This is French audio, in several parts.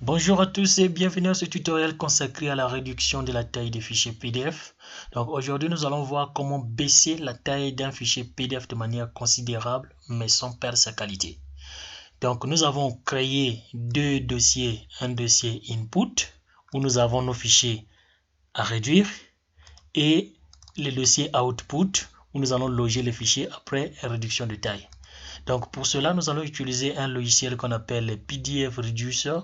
Bonjour à tous et bienvenue à ce tutoriel consacré à la réduction de la taille des fichiers PDF. Donc aujourd'hui nous allons voir comment baisser la taille d'un fichier PDF de manière considérable mais sans perdre sa qualité. Donc nous avons créé deux dossiers, un dossier input où nous avons nos fichiers à réduire et le dossier output où nous allons loger les fichiers après réduction de taille. Donc pour cela nous allons utiliser un logiciel qu'on appelle PDF Reducer.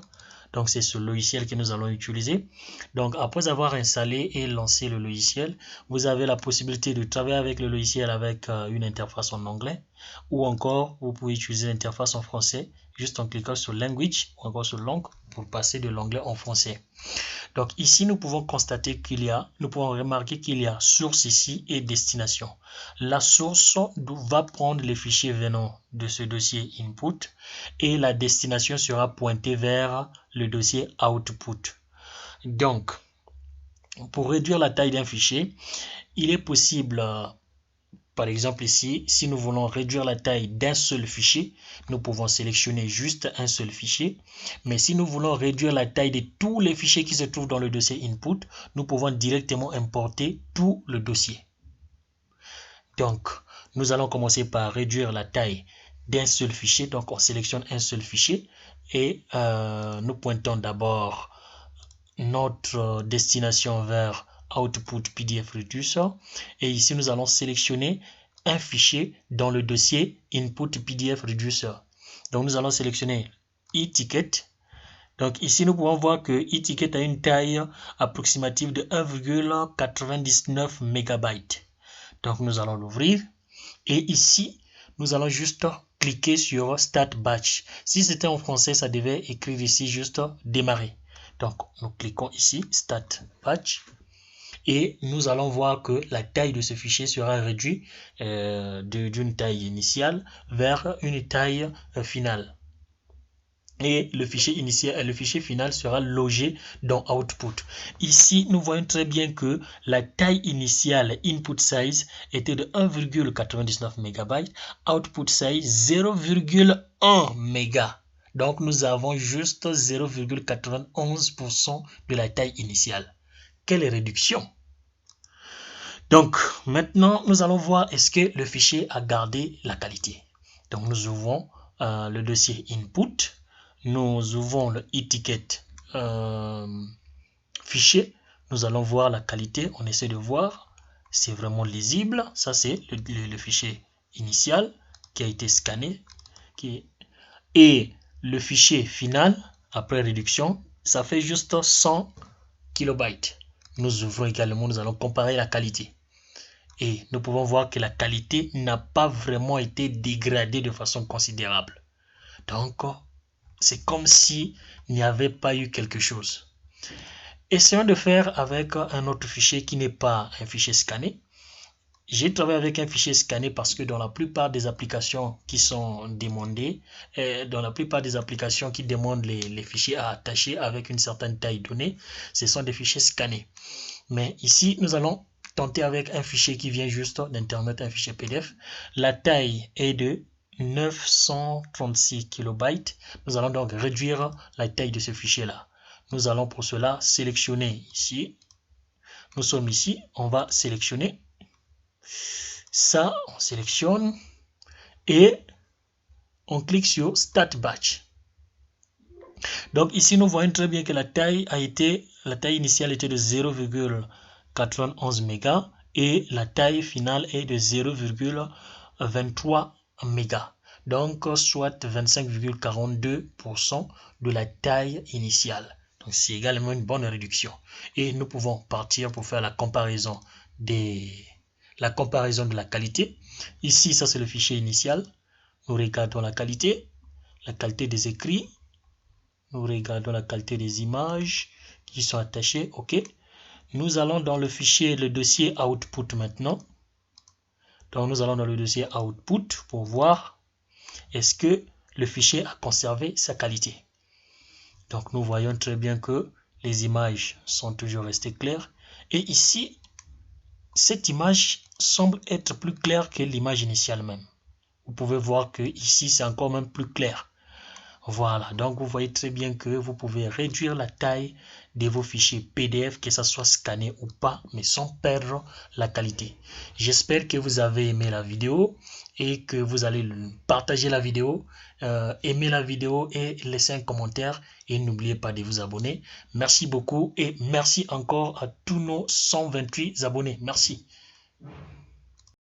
Donc c'est ce logiciel que nous allons utiliser. Donc après avoir installé et lancé le logiciel, vous avez la possibilité de travailler avec le logiciel avec une interface en anglais ou encore vous pouvez utiliser l'interface en français juste en cliquant sur Language ou encore sur Langue pour passer de l'anglais en français. Donc ici nous pouvons constater nous pouvons remarquer qu'il y a source ici et destination. La source va prendre les fichiers venant de ce dossier input et la destination sera pointée vers le dossier output. Donc pour réduire la taille d'un fichier, il est possible par exemple ici, si nous voulons réduire la taille d'un seul fichier, nous pouvons sélectionner juste un seul fichier. Mais si nous voulons réduire la taille de tous les fichiers qui se trouvent dans le dossier input, nous pouvons directement importer tout le dossier. Donc, nous allons commencer par réduire la taille d'un seul fichier. Donc, on sélectionne un seul fichier et nous pointons d'abord notre destination vers Output PDF Reducer et ici nous allons sélectionner un fichier dans le dossier Input PDF Reducer. Donc nous allons sélectionner e-ticket. Donc ici nous pouvons voir que e-ticket a une taille approximative de 1,99 MB. Donc nous allons l'ouvrir et ici nous allons juste cliquer sur Start Batch. Si c'était en français, ça devait écrire ici juste démarrer. Donc nous cliquons ici Start Batch et nous allons voir que la taille de ce fichier sera réduite d'une taille initiale vers une taille finale. Et le fichier initial et le fichier final sera logé dans Output. Ici, nous voyons très bien que la taille initiale input size était de 1,99 MB, output size 0,1 MB. Donc, nous avons juste 0,91% de la taille initiale. Quelle réduction! Donc, maintenant, nous allons voir est-ce que le fichier a gardé la qualité. Donc, nous ouvrons le dossier input. Nous ouvrons le e-ticket fichier. Nous allons voir la qualité. On essaie de voir. C'est vraiment lisible. Ça, c'est le fichier initial qui a été scanné. Et le fichier final, après réduction, ça fait juste 100 kilobytes. Nous ouvrons également, nous allons comparer la qualité. Et nous pouvons voir que la qualité n'a pas vraiment été dégradée de façon considérable. Donc, c'est comme s'il n'y avait pas eu quelque chose. Essayons de faire avec un autre fichier qui n'est pas un fichier scanné. J'ai travaillé avec un fichier scanné parce que dans la plupart des applications qui sont demandées, dans la plupart des applications qui demandent les fichiers à attacher avec une certaine taille donnée, ce sont des fichiers scannés. Mais ici, nous allons tenter avec un fichier qui vient juste d'internet, un fichier PDF. La taille est de 936 kilobytes. Nous allons donc réduire la taille de ce fichier-là. Nous allons pour cela sélectionner ici. Nous sommes ici, on va sélectionner ça, on sélectionne et on clique sur Start Batch. Donc ici, nous voyons très bien que la taille initiale était de 0,91 mégas et la taille finale est de 0,23 mégas. Donc, soit 25,42% de la taille initiale. Donc, c'est également une bonne réduction. Et nous pouvons partir pour faire la comparaison de la qualité. Ici, ça c'est le fichier initial. Nous regardons la qualité des écrits. Nous regardons la qualité des images qui sont attachées. OK. Nous allons dans le fichier, le dossier output maintenant. Donc, nous allons dans le dossier output pour voir est-ce que le fichier a conservé sa qualité. Donc, nous voyons très bien que les images sont toujours restées claires. Et ici, cette image semble être plus claire que l'image initiale même. Vous pouvez voir que ici, c'est encore même plus clair. Voilà, donc vous voyez très bien que vous pouvez réduire la taille de vos fichiers PDF, que ça soit scanné ou pas, mais sans perdre la qualité. J'espère que vous avez aimé la vidéo et que vous allez partager la vidéo, aimer la vidéo et laisser un commentaire. Et n'oubliez pas de vous abonner. Merci beaucoup et merci encore à tous nos 128 abonnés. Merci.